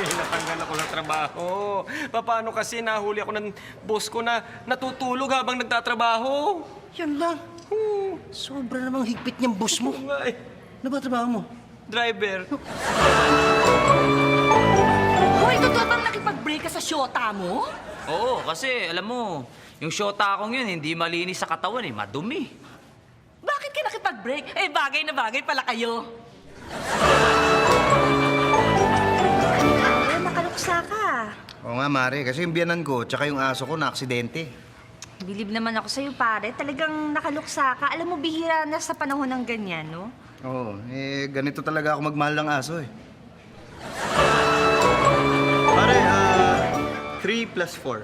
Natanggal ako ng trabaho. Paano kasi nahuli ako ng boss ko na natutulog habang nagtatrabaho? Yan lang. Sobra namang higpit niyang boss mo. Oo nga eh. Ano ba trabaho mo? Driver. Hoy, totoo bang nakipag-break ka sa syota mo? Oo, kasi alam mo, yung shota akong yun, hindi malinis sa katawan eh, madumi. Bakit ka nakipag-break? Eh, bagay na bagay pala kayo. Ay, nakaluksa ka. Oo nga, Mare. Kasi yung biyanan ko, tsaka yung aso ko na-aksidente. Bilib naman ako sa'yo, pare. Talagang nakaluksa ka. Alam mo, bihira na sa panahon ng ganyan, no? Oo, ganito talaga ako magmahal ng aso eh. Pare, 3 plus 4.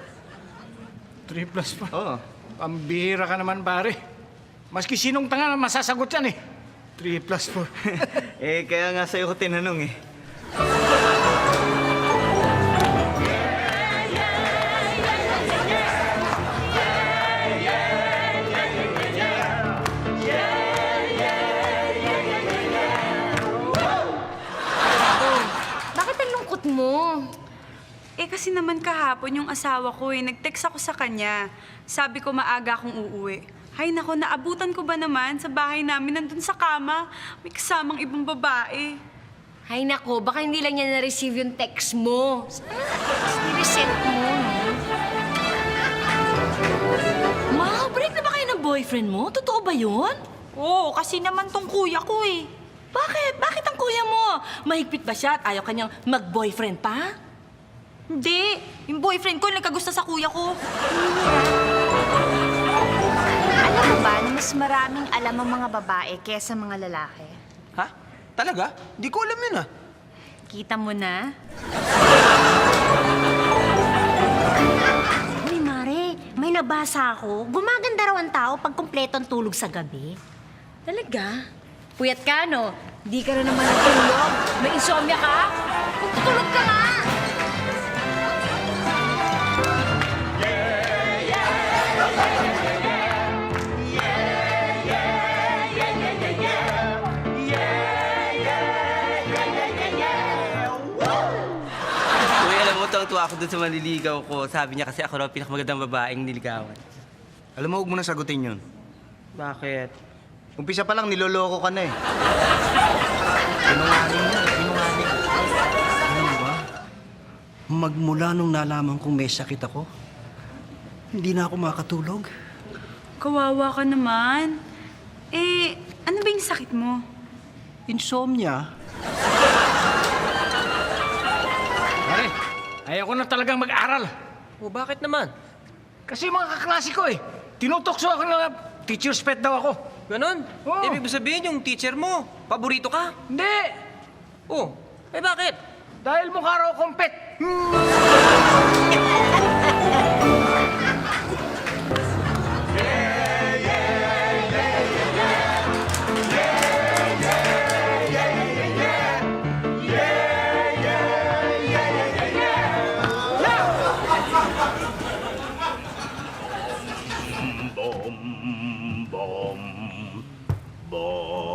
3 plus 4. Oo. Pambihira ka naman, pare. Maski sinong tanga na masasagot yan eh. 3 plus 4. Kaya nga sa'yo ko tinanong eh. Bakit ang lungkot mo? Kasi naman kahapon yung asawa ko nag-text ako sa kanya. Sabi ko maaga akong uuwi. Hay nako, naabutan ko ba naman sa bahay namin nandun sa kama? May kasamang ibang babae. Hay nako, baka hindi lang niya na-receive yung text mo. I-resent mo, no? Ma, break na ba kayo ng boyfriend mo? Totoo ba yun? Oo, kasi naman tong kuya ko eh. Bakit? Bakit ang kuya mo? Mahigpit ba siya at ayaw kanyang mag-boyfriend pa? Hindi, yung boyfriend ko nagkagusto sa kuya ko. Alam mo ba na mas maraming alam ang mga babae kesa mga lalaki? Ha? Talaga? Di ko alam yun ah. Kita mo na? Uy, Mare, may nabasa ako. Gumaganda raw ang tao pag kumpleto ang tulog sa gabi. Talaga? Puyat ka, no? Di ka na naman natulog. May insomnia ka? Kung tutulog ka nga! Uy, alam mo, tuwa ako dun sa manliligaw ko. Sabi niya kasi ako raw pinakamagandang babaeng niligawan. Alam mo, huwag mo na sagutin yun. Bakit? Umpisa pa lang, niloloko ka na eh. Sinungaling na, sinungaling. Ano ba? Magmula nung nalaman kong may sakit ako, hindi na ako makatulog. Kawawa ka naman. Ano ba yung sakit mo? Insomnia. Pare, ayaw ko na talagang mag-aral. O bakit naman? Kasi mga kaklase ko eh. Tinutokso ako na teacher's pet daw ako. Ganon? Oo. Ibig sabihin yung teacher mo, paborito ka? Hindi! Oh, bakit? Dahil mukha raw akong pet. Bom, bom, bom.